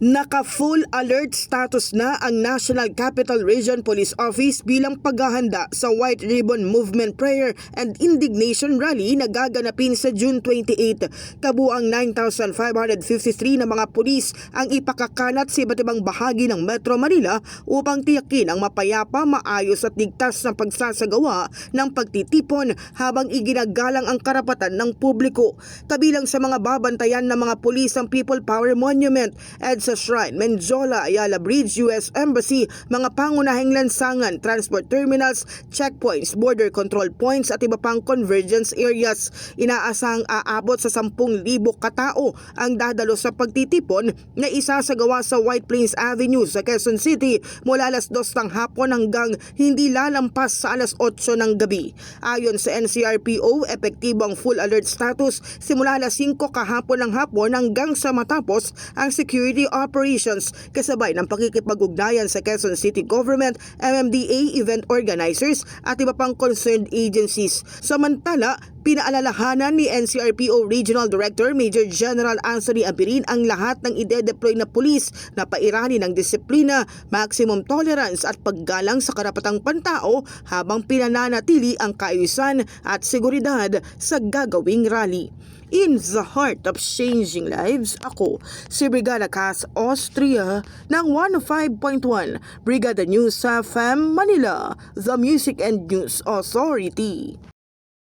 Naka-full alert status na ang National Capital Region Police Office bilang paghahanda sa White Ribbon Movement Prayer and Indignation Rally na gaganapin sa June 28. Kabuang 9,553 na mga pulis ang ipakakalat sa iba't ibang bahagi ng Metro Manila upang tiyakin ang mapayapa, maayos at ligtas na pagsasagawa ng pagtitipon habang iginagalang ang karapatan ng publiko. Kabilang sa mga babantayan ng mga pulis ang People Power Monument, EDSA Shrine, Menjola, Ayala Bridge, US Embassy, mga pangunahing lansangan, transport terminals, checkpoints, border control points at iba pang convergence areas. Inaasahang aabot sa 10,000 katao ang dadalo sa pagtitipon na isasagawa sa White Plains Avenue sa Quezon City mula alas 2 ng hapon hanggang hindi lalampas sa alas 8 ng gabi. Ayon sa NCRPO, epektibo ang full alert status simula alas 5 kahapon ng hapon hanggang sa matapos ang security operations kasabay ng pakikipag-ugnayan sa Quezon City Government, MMDA, event organizers at iba pang concerned agencies. Samantala, pinaalalahanan ni NCRPO Regional Director Major General Anthony Abirin ang lahat ng ide-deploy na pulis na pairani ng disiplina, maximum tolerance at paggalang sa karapatang pantao habang pinananatili ang kaayusan at seguridad sa gagawing rally. In the heart of changing lives, ako si Brigada Cass Austria ng 105.1 Brigada News FM Manila, the Music and News Authority.